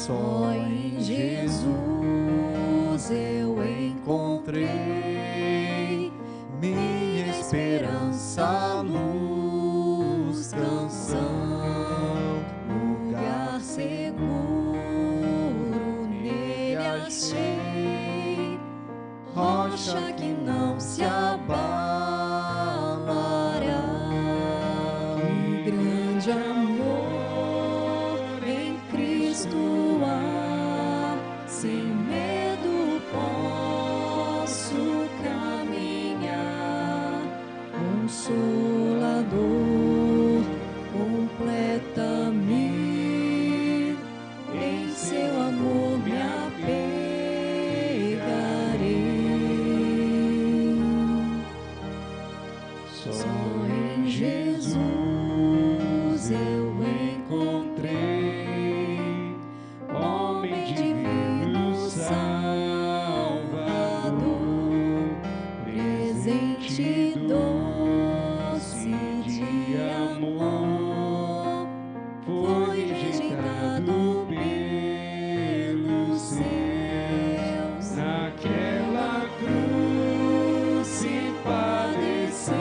Só em Jesus eu encontrei minha esperança, luz, canção, lugar seguro, nele achei, rocha que não se abalará. Que grande amor em Cristo há, sem medo posso caminhar. Consolador, completa-me, em seu amor me apegarei. Só em Jesus eu encontrei homem divino Salvador, presente doce de amor, foi rejeitado pelos seus, naquela cruz se padeceu,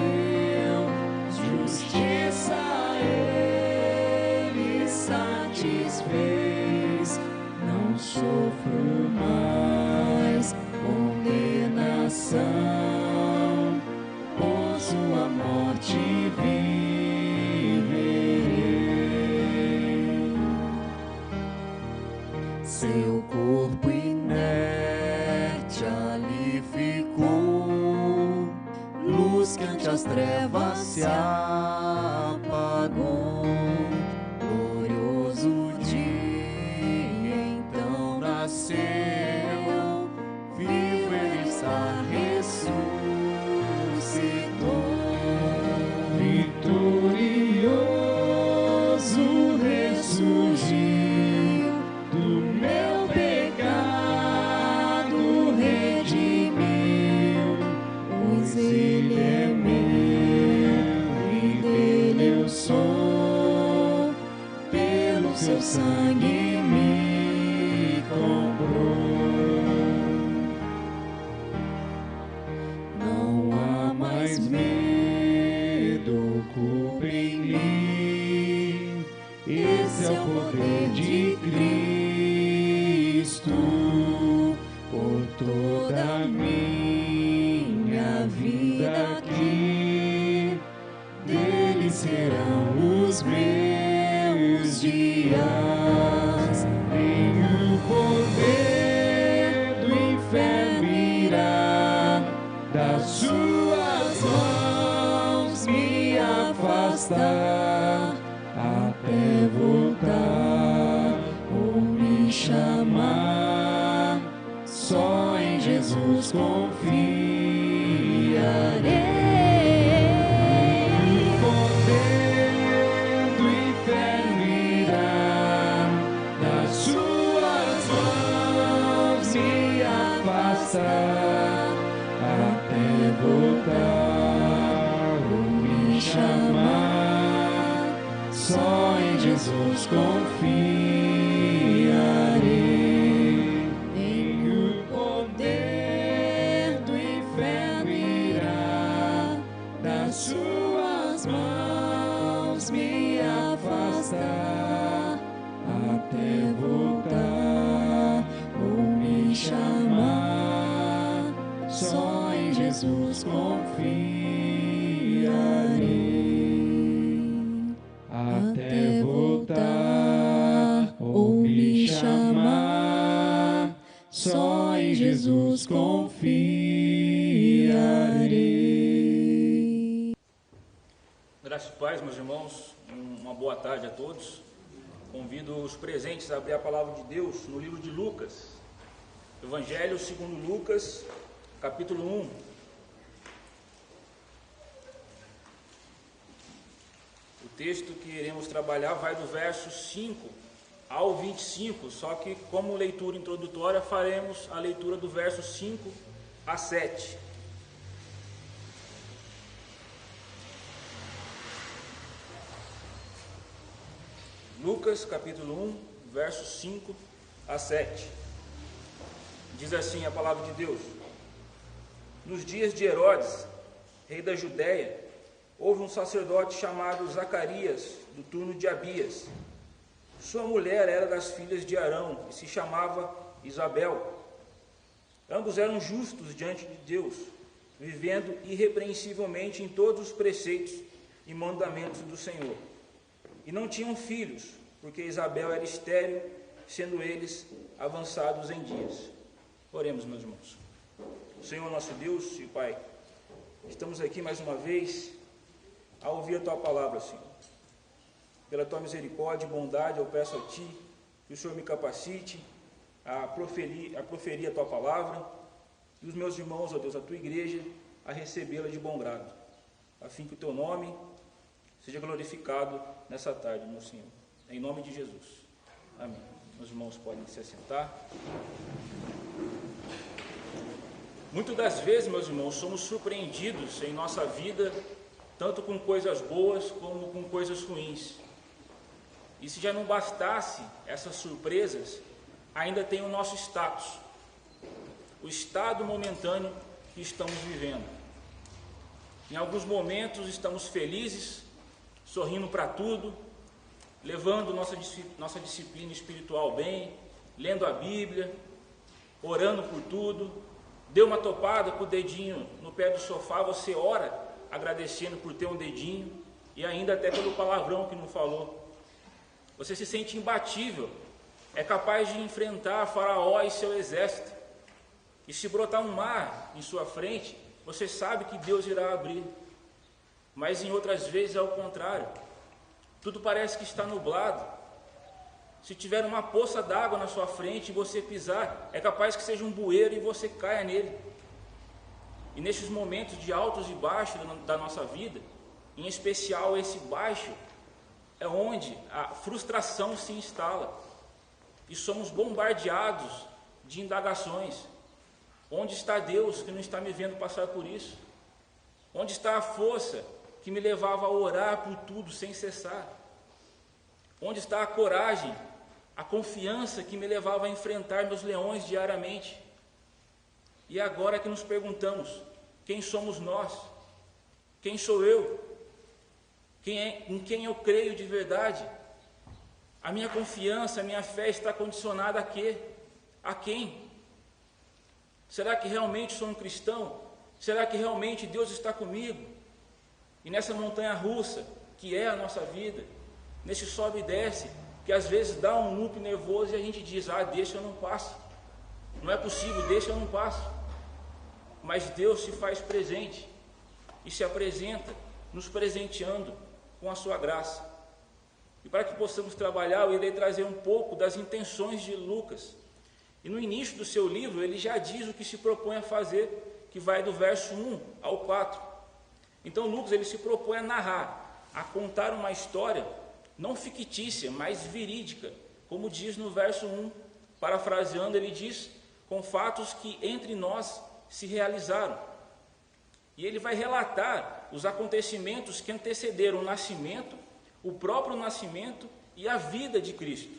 justiça ele satisfez, não sofro mais condenação, por sua morte viverei. Seu corpo inerte ali ficou, luz que ante as trevas se apagou. Glorioso dia então nasceu, vivo ele está, ressuscitou. Vitorioso ressurgiu, do meu pecado redimiu, pois ele é meu e dele eu sou, pelo seu sangue me comprou. Não há mais medo, culpa em mim, esse é o poder de Cristo, por toda a minha vida aqui, dele serão os meus dias. Nem o poder do inferno irá das suas mãos me afastar, até voltar ou me chamar. Só em Jesus confiarei. O poder do inferno irá das suas mãos me afastar, até voltar ou me chamar. Só em Jesus confiarei. Nem o poder do inferno irá das suas mãos me afastar, até voltar ou me chamar. Só em Jesus confiarei, até voltar ou me chamar. Só em Jesus confiarei. Graças e paz, meus irmãos, uma boa tarde a todos. Convido os presentes a abrir a palavra de Deus no livro de Lucas, Evangelho segundo Lucas, capítulo 1. O texto que iremos trabalhar vai do verso 5 ao 25, só que como leitura introdutória faremos a leitura do verso 5 a 7. Lucas capítulo 1, verso 5 a 7. Diz assim a palavra de Deus: nos dias de Herodes, rei da Judéia, houve um sacerdote chamado Zacarias, do turno de Abias. Sua mulher era das filhas de Arão e se chamava Isabel. Ambos eram justos diante de Deus, vivendo irrepreensivelmente em todos os preceitos e mandamentos do Senhor. E não tinham filhos, porque Isabel era estéril, sendo eles avançados em dias. Oremos, meus irmãos. Senhor nosso Deus e Pai, estamos aqui mais uma vez a ouvir a Tua palavra, Senhor. Pela Tua misericórdia e bondade, eu peço a Ti que o Senhor me capacite a proferir a Tua palavra e os meus irmãos, ó Deus, a Tua igreja, a recebê-la de bom grado, a fim que o Teu nome seja glorificado nessa tarde, meu Senhor. Em nome de Jesus. Amém. Meus irmãos podem se assentar. Muitas das vezes, meus irmãos, somos surpreendidos em nossa vida, tanto com coisas boas como com coisas ruins. E se já não bastasse essas surpresas, ainda tem o nosso status, o estado momentâneo que estamos vivendo. Em alguns momentos estamos felizes, sorrindo para tudo, levando nossa disciplina espiritual bem, lendo a Bíblia, orando por tudo. Deu uma topada com o dedinho no pé do sofá, você ora agradecendo por ter um dedinho e ainda até pelo palavrão que não falou. Você se sente imbatível, é capaz de enfrentar Faraó e seu exército. E se brotar um mar em sua frente, você sabe que Deus irá abrir. Mas em outras vezes é o contrário. Tudo parece que está nublado. Se tiver uma poça d'água na sua frente e você pisar, é capaz que seja um bueiro e você caia nele. E nesses momentos de altos e baixos da nossa vida, em especial esse baixo, é onde a frustração se instala. E somos bombardeados de indagações. Onde está Deus que não está me vendo passar por isso? Onde está a força que me levava a orar por tudo sem cessar? Onde está a coragem, a confiança que me levava a enfrentar meus leões diariamente? E agora que nos perguntamos, quem somos nós? Quem sou eu? Em quem eu creio de verdade? A minha confiança, a minha fé está condicionada a quê? A quem? Será que realmente sou um cristão? Será que realmente Deus está comigo? E nessa montanha russa, que é a nossa vida, nesse sobe e desce, que às vezes dá um loop nervoso e a gente diz, deixa eu não passo. Não é possível, deixa eu não passo. Mas Deus se faz presente e se apresenta, nos presenteando com a sua graça. E para que possamos trabalhar, eu irei trazer um pouco das intenções de Lucas. E no início do seu livro, ele já diz o que se propõe a fazer, que vai do verso 1 ao 4. Então Lucas ele se propõe a narrar, a contar uma história não fictícia, mas verídica, como diz no verso 1, parafraseando, ele diz, com fatos que entre nós se realizaram. E ele vai relatar os acontecimentos que antecederam o nascimento, o próprio nascimento e a vida de Cristo.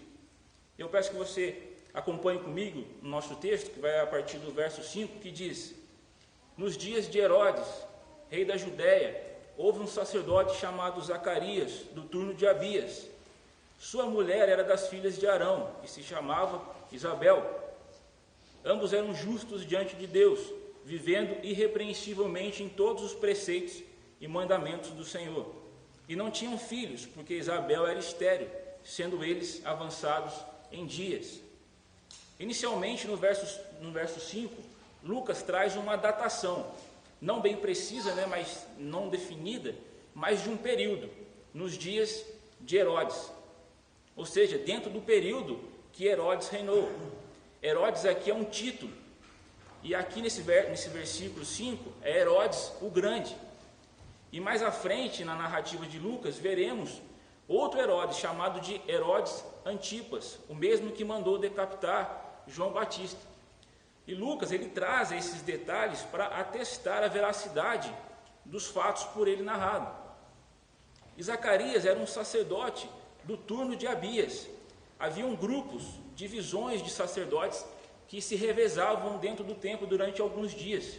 Eu peço que você acompanhe comigo no nosso texto, que vai a partir do verso 5, que diz: nos dias de Herodes, rei da Judéia, houve um sacerdote chamado Zacarias, do turno de Abias. Sua mulher era das filhas de Arão, e se chamava Isabel. Ambos eram justos diante de Deus, vivendo irrepreensivelmente em todos os preceitos e mandamentos do Senhor. E não tinham filhos, porque Isabel era estéril, sendo eles avançados em dias. Inicialmente, no verso 5, Lucas traz uma datação, não bem precisa, mas não definida, mas de um período, nos dias de Herodes. Ou seja, dentro do período que Herodes reinou. Herodes aqui é um título. E aqui nesse versículo 5, é Herodes o Grande. E mais à frente, na narrativa de Lucas, veremos outro Herodes, chamado de Herodes Antipas, o mesmo que mandou decapitar João Batista. E Lucas, ele traz esses detalhes para atestar a veracidade dos fatos por ele narrado. E Zacarias era um sacerdote do turno de Abias. Haviam grupos divisões de sacerdotes que se revezavam dentro do templo durante alguns dias.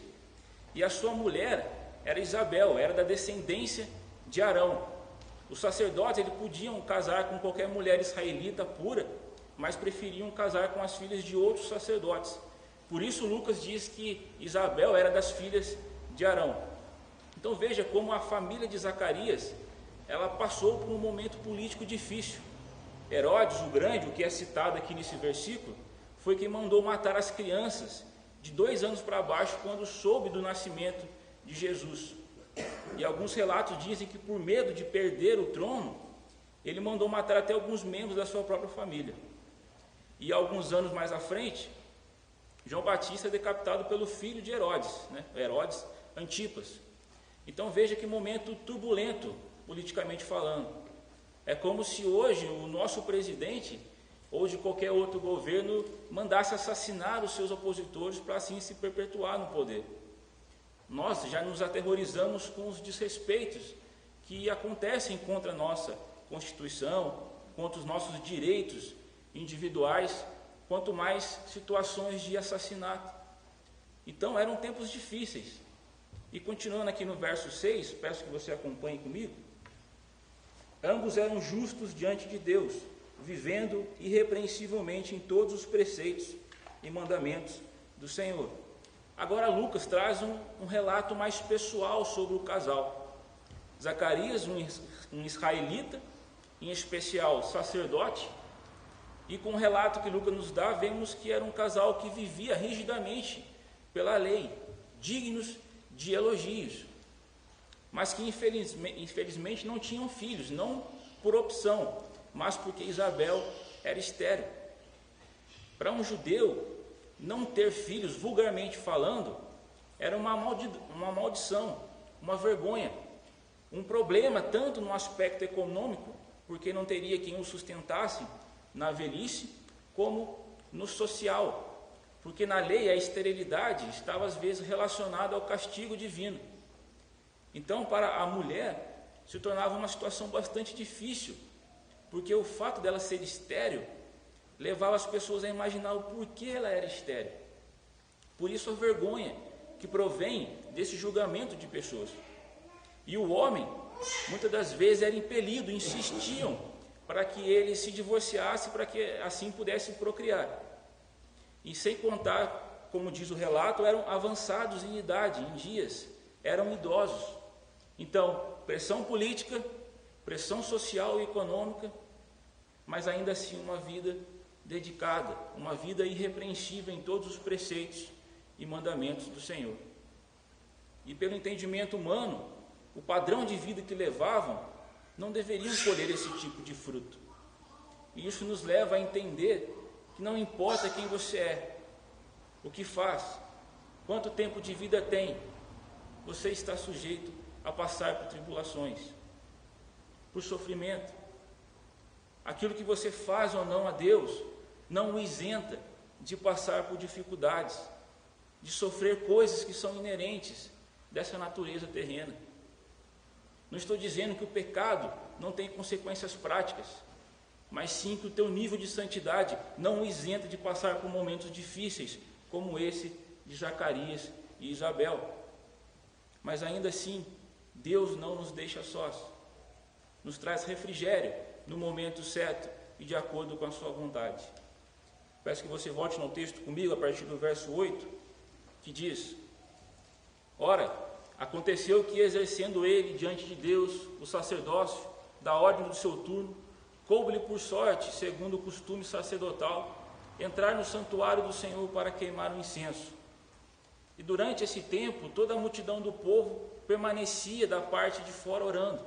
E a sua mulher era Isabel, era da descendência de Arão. Os sacerdotes eles podiam casar com qualquer mulher israelita pura, mas preferiam casar com as filhas de outros sacerdotes. Por isso Lucas diz que Isabel era das filhas de Arão. Então veja como a família de Zacarias, ela passou por um momento político difícil. Herodes o Grande, o que é citado aqui nesse versículo, foi quem mandou matar as crianças de 2 anos para baixo quando soube do nascimento de Jesus. E alguns relatos dizem que por medo de perder o trono, ele mandou matar até alguns membros da sua própria família. E alguns anos mais à frente, João Batista é decapitado pelo filho de Herodes, Herodes Antipas. Então veja que momento turbulento, politicamente falando. É como se hoje o nosso presidente, ou de qualquer outro governo, mandasse assassinar os seus opositores para assim se perpetuar no poder. Nós já nos aterrorizamos com os desrespeitos que acontecem contra a nossa Constituição, contra os nossos direitos individuais, quanto mais situações de assassinato. Então eram tempos difíceis. E continuando aqui no verso 6, peço que você acompanhe comigo. Ambos eram justos diante de Deus, vivendo irrepreensivelmente em todos os preceitos e mandamentos do Senhor. Agora Lucas traz um relato mais pessoal sobre o casal. Zacarias, um israelita, em especial sacerdote, e com o relato que Lucas nos dá, vemos que era um casal que vivia rigidamente pela lei, dignos de elogios, mas que infelizmente não tinham filhos, não por opção, mas porque Isabel era estéril. Para um judeu, não ter filhos, vulgarmente falando, era uma maldição, uma vergonha, um problema tanto no aspecto econômico, porque não teria quem o sustentasse na velhice, como no social, porque na lei a esterilidade estava às vezes relacionada ao castigo divino. Então para a mulher se tornava uma situação bastante difícil, porque o fato dela ser estéril levava as pessoas a imaginar o porquê ela era estéril. Por isso a vergonha que provém desse julgamento de pessoas. E o homem, muitas das vezes, era impelido, insistiam para que ele se divorciasse, para que assim pudesse procriar. E sem contar, como diz o relato, eram avançados em idade, em dias, eram idosos. Então, pressão política, pressão social e econômica, mas ainda assim uma vida dedicada, uma vida irrepreensível em todos os preceitos e mandamentos do Senhor. E pelo entendimento humano, o padrão de vida que levavam não deveriam colher esse tipo de fruto. E isso nos leva a entender que não importa quem você é, o que faz, quanto tempo de vida tem, você está sujeito a passar por tribulações, por sofrimento. Aquilo que você faz ou não a Deus não o isenta de passar por dificuldades, de sofrer coisas que são inerentes dessa natureza terrena. Não estou dizendo que o pecado não tem consequências práticas, mas sim que o teu nível de santidade não o isenta de passar por momentos difíceis, como esse de Zacarias e Isabel. Mas ainda assim, Deus não nos deixa sós, nos traz refrigério no momento certo e de acordo com a sua vontade. Peço que você volte no texto comigo a partir do verso 8, que diz: Ora, aconteceu que, exercendo ele diante de Deus o sacerdócio da ordem do seu turno, coube-lhe por sorte, segundo o costume sacerdotal, entrar no santuário do Senhor para queimar o incenso. E durante esse tempo, toda a multidão do povo permanecia da parte de fora orando.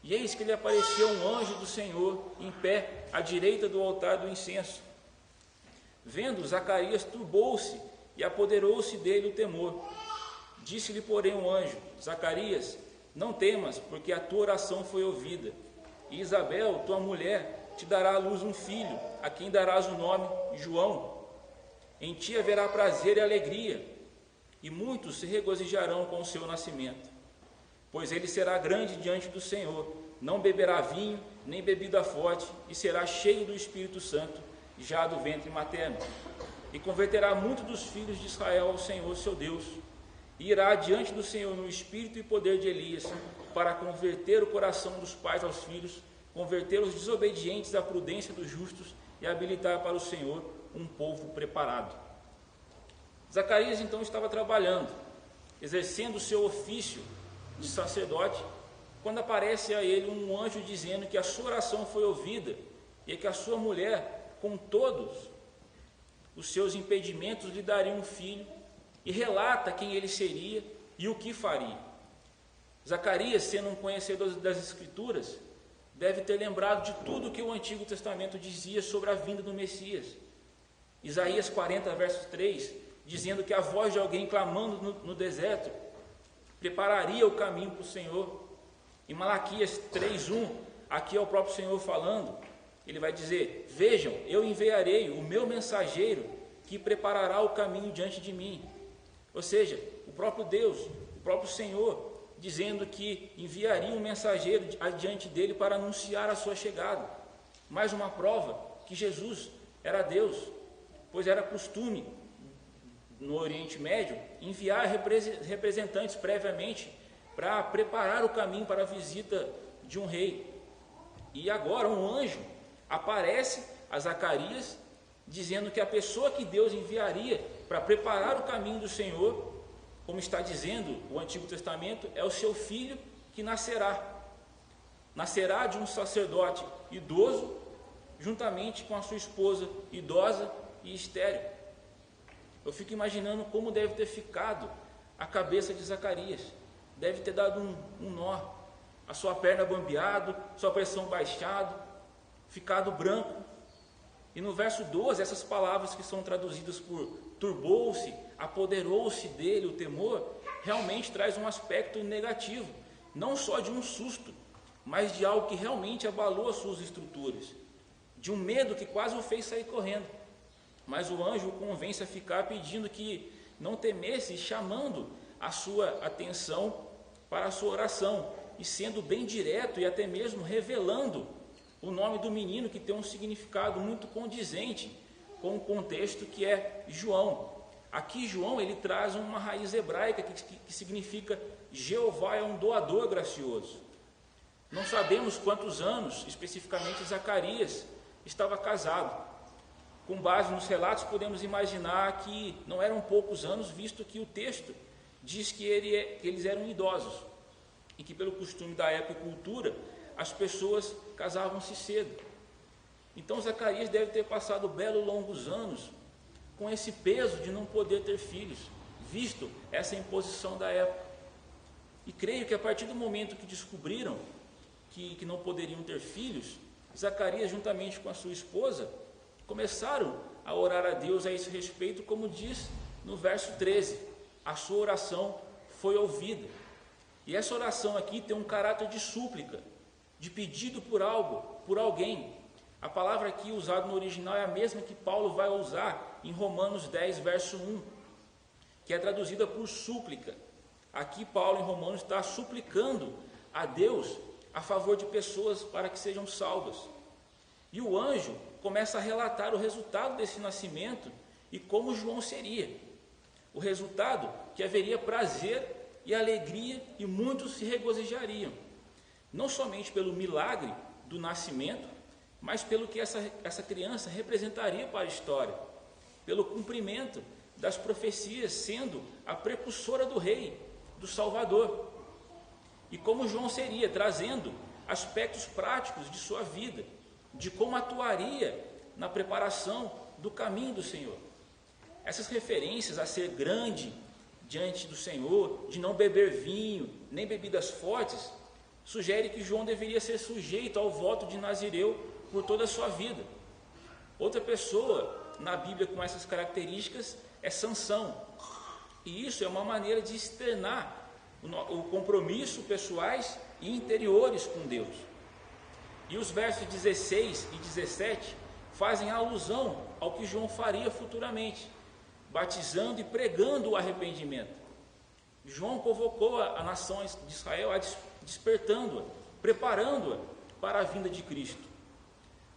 E eis que lhe apareceu um anjo do Senhor, em pé, à direita do altar do incenso. Vendo, Zacarias turbou-se e apoderou-se dele o temor. Disse-lhe, porém, o anjo: Zacarias, não temas, porque a tua oração foi ouvida. E Isabel, tua mulher, te dará à luz um filho, a quem darás o nome João. Em ti haverá prazer e alegria, e muitos se regozijarão com o seu nascimento. Pois ele será grande diante do Senhor, não beberá vinho, nem bebida forte, e será cheio do Espírito Santo, já do ventre materno, e converterá muitos dos filhos de Israel ao Senhor seu Deus, e irá diante do Senhor no espírito e poder de Elias, para converter o coração dos pais aos filhos, converter os desobedientes à prudência dos justos e habilitar para o Senhor um povo preparado. Zacarias então estava trabalhando, exercendo o seu ofício de sacerdote, quando aparece a ele um anjo dizendo que a sua oração foi ouvida e que a sua mulher, com todos os seus impedimentos, lhe daria um filho, e relata quem ele seria e o que faria. Zacarias, sendo um conhecedor das Escrituras, deve ter lembrado de tudo que o Antigo Testamento dizia sobre a vinda do Messias. Isaías 40, verso 3, dizendo que a voz de alguém clamando no deserto prepararia o caminho para o Senhor. Em Malaquias 3:1, aqui é o próprio Senhor falando, ele vai dizer: vejam, eu enviarei o meu mensageiro que preparará o caminho diante de mim. Ou seja, o próprio Deus, o próprio Senhor, dizendo que enviaria um mensageiro adiante dele para anunciar a sua chegada. Mais uma prova que Jesus era Deus, pois era costume no Oriente Médio enviar representantes previamente para preparar o caminho para a visita de um rei. E agora um anjo aparece a Zacarias dizendo que a pessoa que Deus enviaria para preparar o caminho do Senhor, como está dizendo o Antigo Testamento, é o seu filho que nascerá. Nascerá de um sacerdote idoso, juntamente com a sua esposa idosa e estéril. Eu fico imaginando como deve ter ficado a cabeça de Zacarias. Deve ter dado um nó, a sua perna bambeado, sua pressão baixado, ficado branco. E no verso 12, essas palavras que são traduzidas por turbou-se, apoderou-se dele o temor, realmente traz um aspecto negativo, não só de um susto, mas de algo que realmente abalou as suas estruturas, de um medo que quase o fez sair correndo. Mas o anjo o convence a ficar, pedindo que não temesse, chamando a sua atenção para a sua oração, e sendo bem direto e até mesmo revelando o nome do menino, que tem um significado muito condizente com o contexto que é João. Aqui João ele traz uma raiz hebraica que significa Jeová é um doador gracioso. Não sabemos quantos anos especificamente Zacarias estava casado. Com base nos relatos podemos imaginar que não eram poucos anos, visto que o texto diz que eles eram idosos e que pelo costume da época e cultura as pessoas casavam-se cedo. Então Zacarias deve ter passado belos longos anos com esse peso de não poder ter filhos, visto essa imposição da época. E creio que a partir do momento que descobriram que não poderiam ter filhos, Zacarias, juntamente com a sua esposa, começaram a orar a Deus a esse respeito, como diz no verso 13, a sua oração foi ouvida. E essa oração aqui tem um caráter de súplica, de pedido por algo, por alguém. A palavra aqui usada no original é a mesma que Paulo vai usar em Romanos 10, verso 1, que é traduzida por súplica. Aqui Paulo em Romanos está suplicando a Deus a favor de pessoas para que sejam salvas. E o anjo começa a relatar o resultado desse nascimento e como João seria. O resultado que haveria prazer e alegria e muitos se regozijariam. Não somente pelo milagre do nascimento, mas pelo que essa criança representaria para a história, pelo cumprimento das profecias, sendo a precursora do rei, do Salvador. E como João seria, trazendo aspectos práticos de sua vida, de como atuaria na preparação do caminho do Senhor. Essas referências a ser grande diante do Senhor, de não beber vinho, nem bebidas fortes, sugere que João deveria ser sujeito ao voto de Nazireu por toda a sua vida. Outra pessoa na Bíblia com essas características é Sansão. E isso é uma maneira de externar o compromisso pessoais e interiores com Deus. E os versos 16 e 17 fazem alusão ao que João faria futuramente, batizando e pregando o arrependimento. João convocou a nação de Israel, despertando-a, preparando-a para a vinda de Cristo.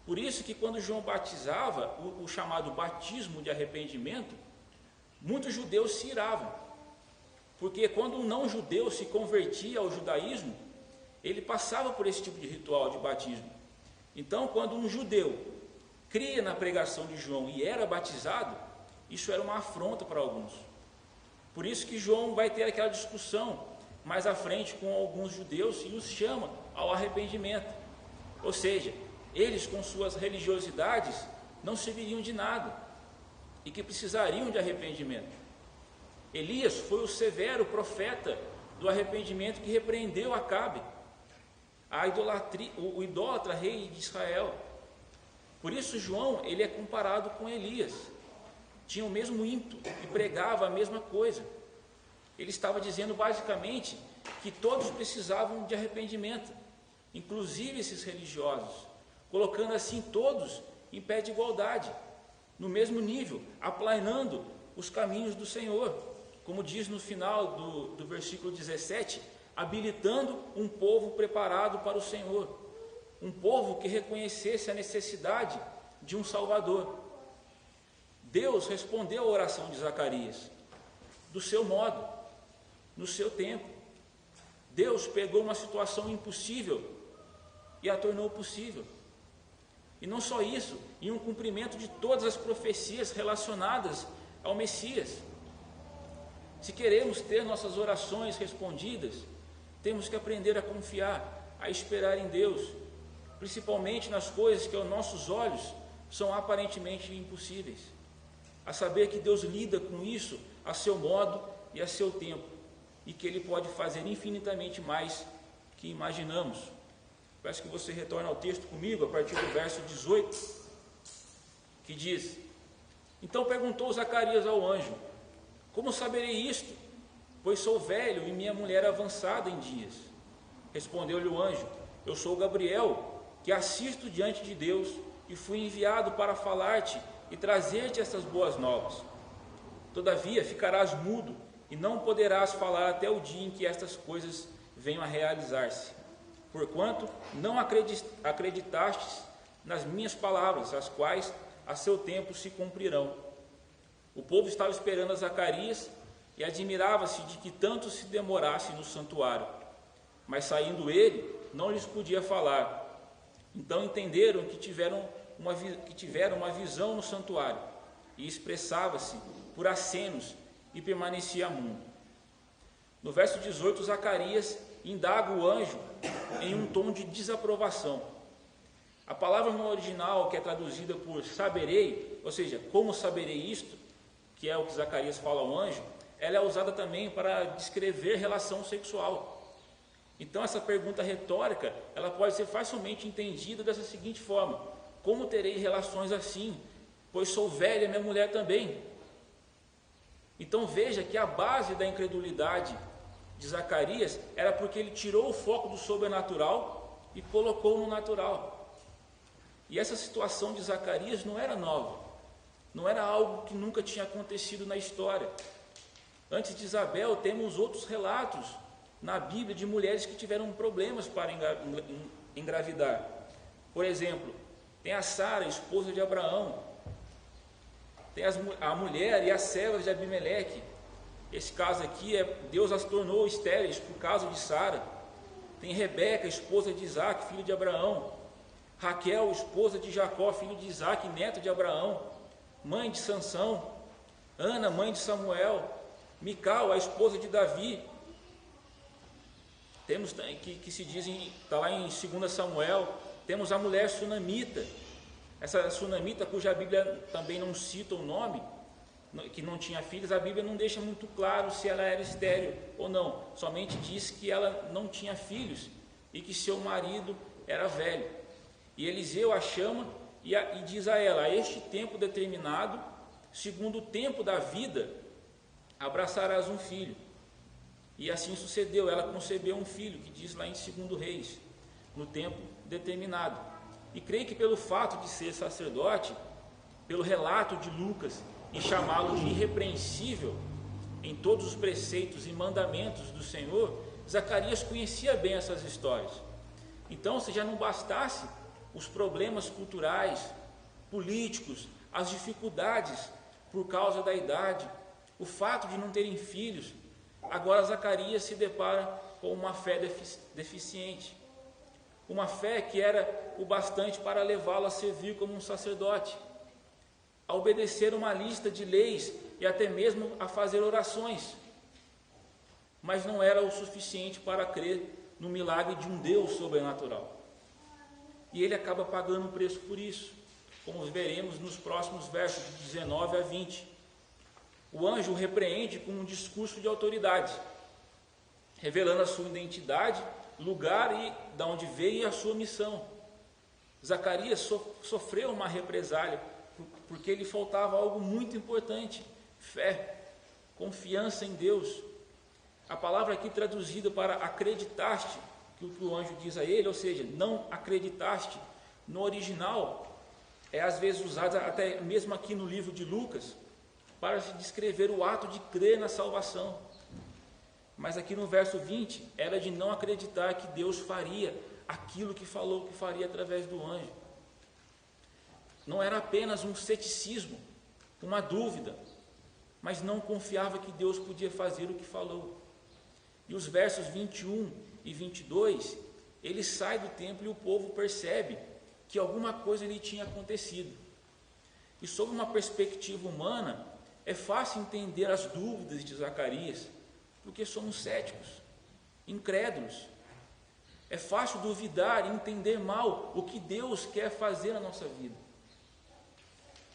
Por isso que quando João batizava, o chamado batismo de arrependimento, muitos judeus se iravam. Porque quando um não judeu se convertia ao judaísmo, ele passava por esse tipo de ritual de batismo. Então, quando um judeu cria na pregação de João e era batizado, isso era uma afronta para alguns. Por isso que João vai ter aquela discussão mais à frente com alguns judeus e os chama ao arrependimento. Ou seja, eles com suas religiosidades não serviriam de nada e que precisariam de arrependimento. Elias foi o severo profeta do arrependimento que repreendeu Acabe, o idólatra rei de Israel. Por isso João, ele é comparado com Elias. Tinha o mesmo ímpeto e pregava a mesma coisa. Ele estava dizendo basicamente que todos precisavam de arrependimento, inclusive esses religiosos, colocando assim todos em pé de igualdade, no mesmo nível, aplanando os caminhos do Senhor, como diz no final do versículo 17, habilitando um povo preparado para o Senhor, um povo que reconhecesse a necessidade de um Salvador. Deus respondeu à oração de Zacarias, do seu modo, no seu tempo. Deus pegou uma situação impossível e a tornou possível. E não só isso, em um cumprimento de todas as profecias relacionadas ao Messias. Se queremos ter nossas orações respondidas, temos que aprender a confiar, a esperar em Deus, principalmente nas coisas que aos nossos olhos são aparentemente impossíveis. A saber que Deus lida com isso a seu modo e a seu tempo, e que Ele pode fazer infinitamente mais que imaginamos. Peço que você retorne ao texto comigo, a partir do verso 18, que diz: Então perguntou Zacarias ao anjo: Como saberei isto? Pois sou velho e minha mulher avançada em dias. Respondeu-lhe o anjo: Eu sou Gabriel, que assisto diante de Deus, e fui enviado para falar-te e trazer-te estas boas novas. Todavia ficarás mudo e não poderás falar até o dia em que estas coisas venham a realizar-se, porquanto não acreditastes nas minhas palavras, as quais a seu tempo se cumprirão. O povo estava esperando a Zacarias e admirava-se de que tanto se demorasse no santuário, mas saindo ele, não lhes podia falar. Então entenderam que tiveram uma visão no santuário, e expressava-se por acenos e permanecia mudo. No verso 18, Zacarias indaga o anjo em um tom de desaprovação. A palavra no original, que é traduzida por saberei, ou seja, como saberei isto, que é o que Zacarias fala ao anjo, ela é usada também para descrever relação sexual. Então essa pergunta retórica, ela pode ser facilmente entendida dessa seguinte forma: como terei relações assim, pois sou velha e minha mulher também? Então veja que a base da incredulidade de Zacarias era porque ele tirou o foco do sobrenatural e colocou no natural. E essa situação de Zacarias não era nova, não era algo que nunca tinha acontecido na história. Antes de Isabel, temos outros relatos na Bíblia de mulheres que tiveram problemas para engravidar. Por exemplo, tem a Sara, esposa de Abraão, tem a mulher e as servas de Abimeleque. Esse caso aqui, Deus as tornou estéreis por causa de Sara. Tem Rebeca, esposa de Isaac, filho de Abraão. Raquel, esposa de Jacó, filho de Isaac, neto de Abraão, mãe de Sansão. Ana, mãe de Samuel. Mical, a esposa de Davi. Temos que se dizem, está lá em 2 Samuel, temos a mulher sunamita. Essa sunamita, cuja Bíblia também não cita o nome, que não tinha filhos, a Bíblia não deixa muito claro se ela era estéril ou não. Somente diz que ela não tinha filhos e que seu marido era velho. E Eliseu a chama e diz a ela: a este tempo determinado, segundo o tempo da vida, abraçarás um filho. E assim sucedeu, ela concebeu um filho, que diz lá em 2 Reis, no tempo determinado. E creio que pelo fato de ser sacerdote, pelo relato de Lucas, e chamá-lo de irrepreensível em todos os preceitos e mandamentos do Senhor, Zacarias conhecia bem essas histórias. Então, se já não bastasse os problemas culturais, políticos, as dificuldades por causa da idade, o fato de não terem filhos, agora Zacarias se depara com uma fé deficiente. Uma fé que era o bastante para levá-lo a servir como um sacerdote, a obedecer uma lista de leis e até mesmo a fazer orações. Mas não era o suficiente para crer no milagre de um Deus sobrenatural. E ele acaba pagando um preço por isso, como veremos nos próximos versos, de 19 a 20. O anjo o repreende com um discurso de autoridade, revelando a sua identidade, lugar e de onde veio e a sua missão. Zacarias sofreu uma represália, porque lhe faltava algo muito importante: fé, confiança em Deus. A palavra aqui traduzida para acreditaste, que o anjo diz a ele, ou seja, não acreditaste, no original, é às vezes usada até mesmo aqui no livro de Lucas, para se descrever o ato de crer na salvação. Mas aqui no verso 20, era de não acreditar que Deus faria aquilo que falou que faria através do anjo. Não era apenas um ceticismo, uma dúvida, mas não confiava que Deus podia fazer o que falou. E os versos 21 e 22, ele sai do templo e o povo percebe que alguma coisa lhe tinha acontecido. E sob uma perspectiva humana, é fácil entender as dúvidas de Zacarias, porque somos céticos, incrédulos. É fácil duvidar e entender mal o que Deus quer fazer na nossa vida.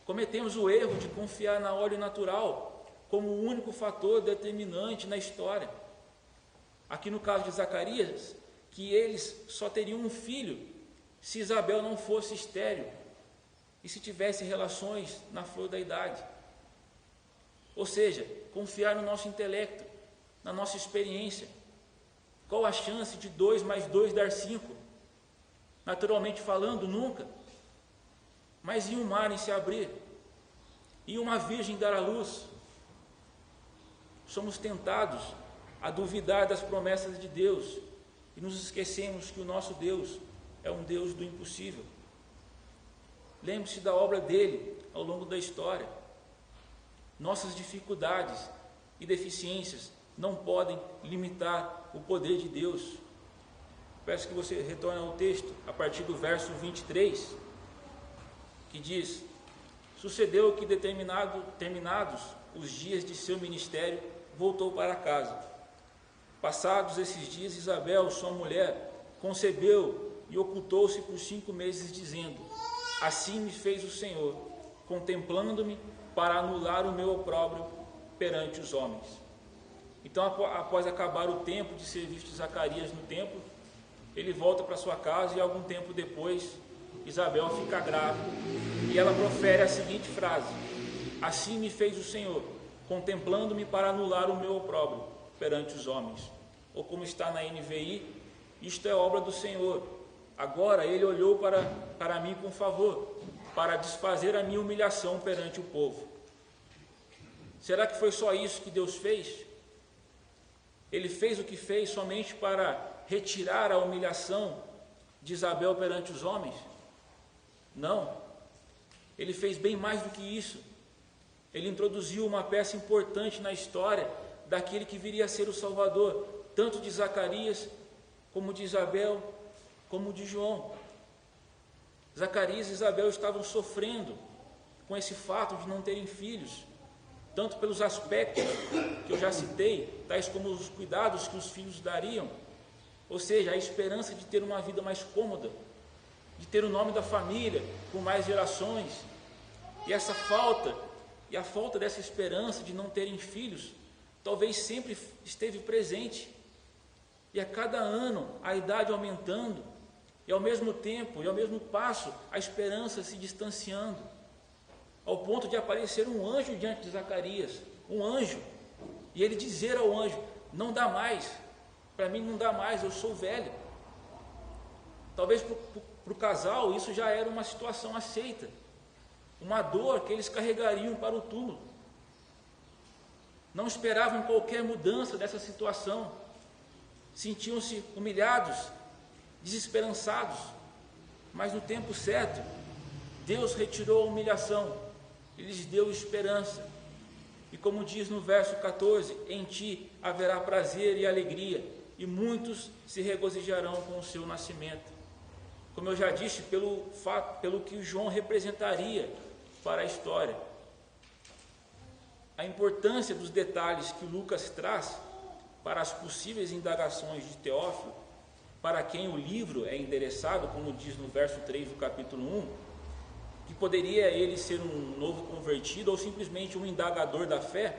Cometemos o erro de confiar na ordem natural como o único fator determinante na história. Aqui no caso de Zacarias, que eles só teriam um filho se Isabel não fosse estéril e se tivesse relações na flor da idade. Ou seja, confiar no nosso intelecto, na nossa experiência. Qual a chance de 2 mais 2 dar 5? Naturalmente falando, nunca. Mas e um mar em se abrir? E uma virgem dar à luz? Somos tentados a duvidar das promessas de Deus e nos esquecemos que o nosso Deus é um Deus do impossível. Lembre-se da obra dele ao longo da história. Nossas dificuldades e deficiências não podem limitar o poder de Deus. Peço que você retorne ao texto a partir do verso 23, que diz: sucedeu que terminados os dias de seu ministério, voltou para casa. Passados esses dias, Isabel, sua mulher, concebeu e ocultou-se por 5 meses, dizendo: assim me fez o Senhor, contemplando-me para anular o meu opróbrio perante os homens. Então, após acabar o tempo de serviço de Zacarias no templo, ele volta para sua casa e algum tempo depois, Isabel fica grávida e ela profere a seguinte frase: assim me fez o Senhor, contemplando-me para anular o meu opróbrio perante os homens. Ou como está na NVI, isto é obra do Senhor. Agora ele olhou para mim com favor, para desfazer a minha humilhação perante o povo. Será que foi só isso que Deus fez? Ele fez o que fez somente para retirar a humilhação de Isabel perante os homens? Não. Ele fez bem mais do que isso. Ele introduziu uma peça importante na história daquele que viria a ser o Salvador, tanto de Zacarias, como de Isabel, como de João. Zacarias e Isabel estavam sofrendo com esse fato de não terem filhos, tanto pelos aspectos que eu já citei, tais como os cuidados que os filhos dariam, ou seja, a esperança de ter uma vida mais cômoda, de ter o nome da família por mais gerações, e essa falta, e a falta dessa esperança de não terem filhos, talvez sempre esteve presente, e a cada ano a idade aumentando, e ao mesmo tempo, e ao mesmo passo, a esperança se distanciando, ao ponto de aparecer um anjo diante de Zacarias, um anjo, e ele dizer ao anjo: não dá mais, para mim não dá mais, eu sou velho. Talvez para o casal isso já era uma situação aceita, uma dor que eles carregariam para o túmulo. Não esperavam qualquer mudança dessa situação, sentiam-se humilhados, desesperançados, Mas no tempo certo, Deus retirou a humilhação e lhes deu esperança. E como diz no verso 14, em ti haverá prazer e alegria, e muitos se regozijarão com o seu nascimento. Como eu já disse, pelo que João representaria para a história. A importância dos detalhes que Lucas traz para as possíveis indagações de Teófilo, para quem o livro é endereçado, como diz no verso 3 do capítulo 1, que poderia ele ser um novo convertido ou simplesmente um indagador da fé.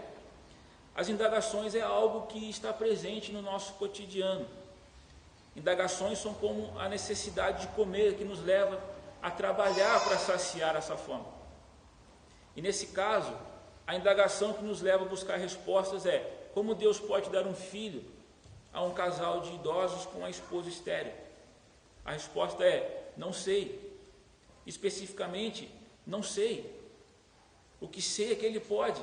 As indagações é algo que está presente no nosso cotidiano. Indagações são como a necessidade de comer que nos leva a trabalhar para saciar essa fome. E nesse caso, a indagação que nos leva a buscar respostas é: como Deus pode dar um filho a um casal de idosos com a esposa estéril? A resposta é: não sei. Especificamente, não sei. O que sei é que Ele pode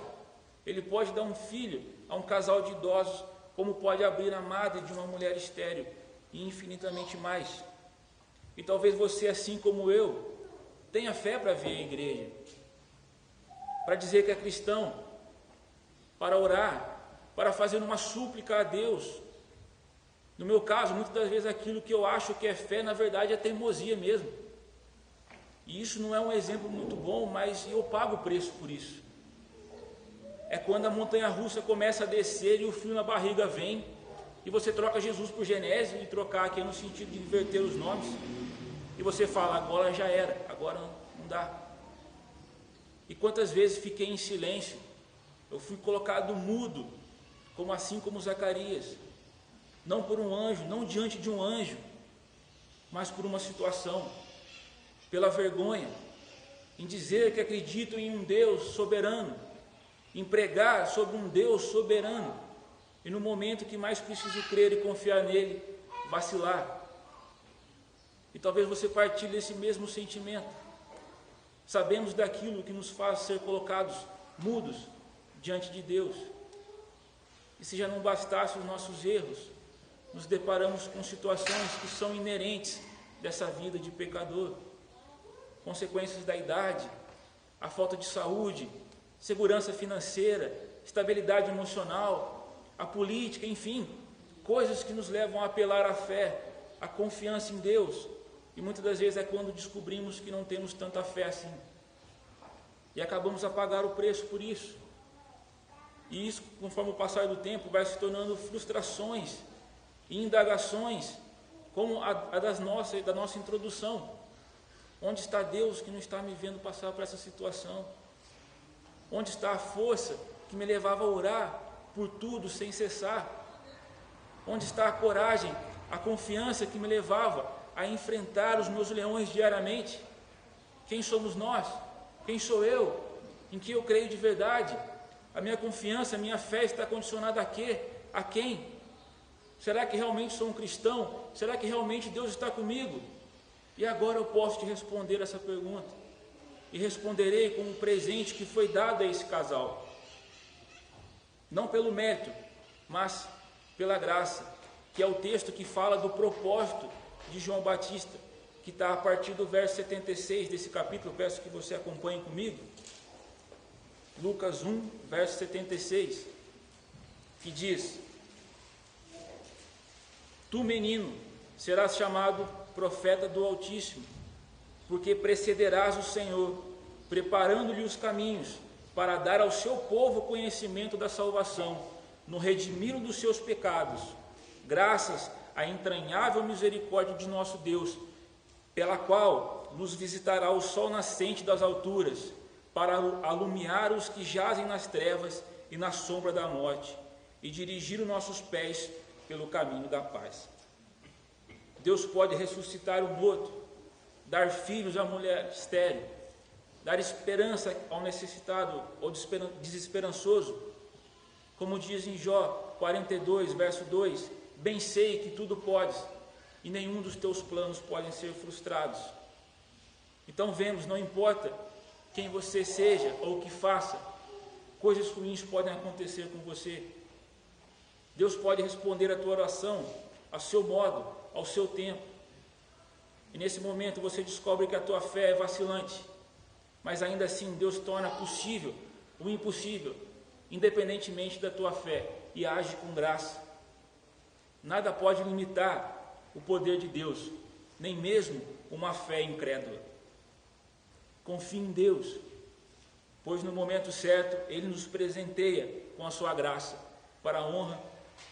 dar um filho a um casal de idosos, como pode abrir a madre de uma mulher estéril, e infinitamente mais. E talvez você, assim como eu, tenha fé para vir à igreja, para dizer que é cristão, para orar, para fazer uma súplica a Deus. No meu caso, muitas das vezes aquilo que eu acho que é fé, na verdade é teimosia mesmo. E isso não é um exemplo muito bom, mas eu pago o preço por isso. É quando a montanha-russa começa a descer e o frio na barriga vem, e você troca Jesus por Genésio, e trocar aqui é no sentido de inverter os nomes, e você fala: agora já era, agora não dá. E quantas vezes fiquei em silêncio, eu fui colocado mudo, assim como Zacarias, não por um anjo, não diante de um anjo, mas por uma situação, pela vergonha, em dizer que acredito em um Deus soberano, em pregar sobre um Deus soberano, e no momento que mais preciso crer e confiar nele, vacilar. E talvez você partilhe desse mesmo sentimento. Sabemos daquilo que nos faz ser colocados mudos diante de Deus. E se já não bastasse os nossos erros, nos deparamos com situações que são inerentes dessa vida de pecador. Consequências da idade, a falta de saúde, segurança financeira, estabilidade emocional, a política, enfim, coisas que nos levam a apelar à fé, à confiança em Deus. E muitas das vezes é quando descobrimos que não temos tanta fé assim. E acabamos a pagar o preço por isso. E isso, conforme o passar do tempo, vai se tornando frustrações e indagações, como a da nossa introdução. Onde está Deus que não está me vendo passar por essa situação? Onde está a força que me levava a orar por tudo sem cessar? Onde está a coragem, a confiança que me levava a enfrentar os meus leões diariamente? Quem somos nós? Quem sou eu? Em que eu creio de verdade? A minha confiança, a minha fé está condicionada a quê? A quem? Será que realmente sou um cristão? Será que realmente Deus está comigo? E agora eu posso te responder essa pergunta. E responderei com um presente que foi dado a esse casal. Não pelo mérito, mas pela graça, que é o texto que fala do propósito de João Batista, que está a partir do verso 76 desse capítulo. Eu peço que você acompanhe comigo. Lucas 1, verso 76, que diz: Tu, menino, serás chamado profeta do Altíssimo, porque precederás o Senhor, preparando-lhe os caminhos, para dar ao seu povo conhecimento da salvação, no redimir dos seus pecados, graças à entranhável misericórdia de nosso Deus, pela qual nos visitará o sol nascente das alturas, para alumiar os que jazem nas trevas e na sombra da morte, e dirigir os nossos pés pelo caminho da paz. Deus pode ressuscitar o morto, dar filhos à mulher estéril, dar esperança ao necessitado ou desesperançoso, como diz em Jó 42, verso 2: Bem sei que tudo podes, e nenhum dos teus planos podem ser frustrados. Então vemos, não importa quem você seja ou o que faça, coisas ruins podem acontecer com você. Deus pode responder a tua oração, ao seu modo, ao seu tempo. e nesse momento você descobre que a tua fé é vacilante, mas ainda assim Deus torna possível o impossível, independentemente da tua fé, e age com graça. Nada pode limitar o poder de Deus, nem mesmo uma fé incrédula. Confie em Deus, pois no momento certo Ele nos presenteia com a sua graça, para a honra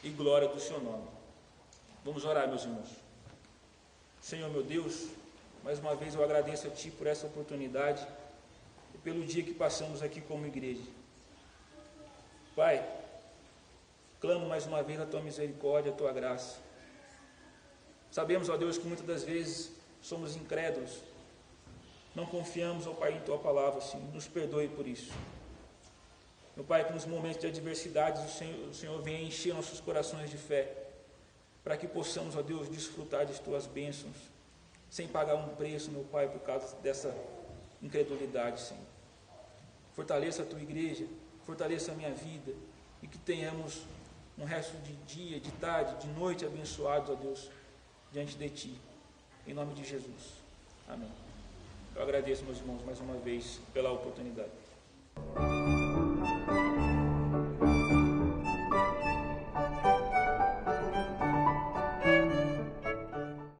e glória do seu nome. Vamos orar, meus irmãos. Senhor meu Deus, mais uma vez eu agradeço a Ti por essa oportunidade e pelo dia que passamos aqui como igreja. Pai, clamo mais uma vez a Tua misericórdia, a Tua graça. Sabemos, ó Deus, que muitas das vezes somos incrédulos, não confiamos, ó Pai, em Tua palavra, Senhor, nos perdoe por isso. Meu Pai, que nos momentos de adversidades o Senhor venha encher nossos corações de fé, para que possamos, ó Deus, desfrutar de Tuas bênçãos, sem pagar um preço, meu Pai, por causa dessa incredulidade, Senhor. Fortaleça a Tua igreja, fortaleça a minha vida, e que tenhamos um resto de dia, de tarde, de noite abençoados, ó Deus, diante de Ti, em nome de Jesus. Amém. Eu agradeço, meus irmãos, mais uma vez pela oportunidade.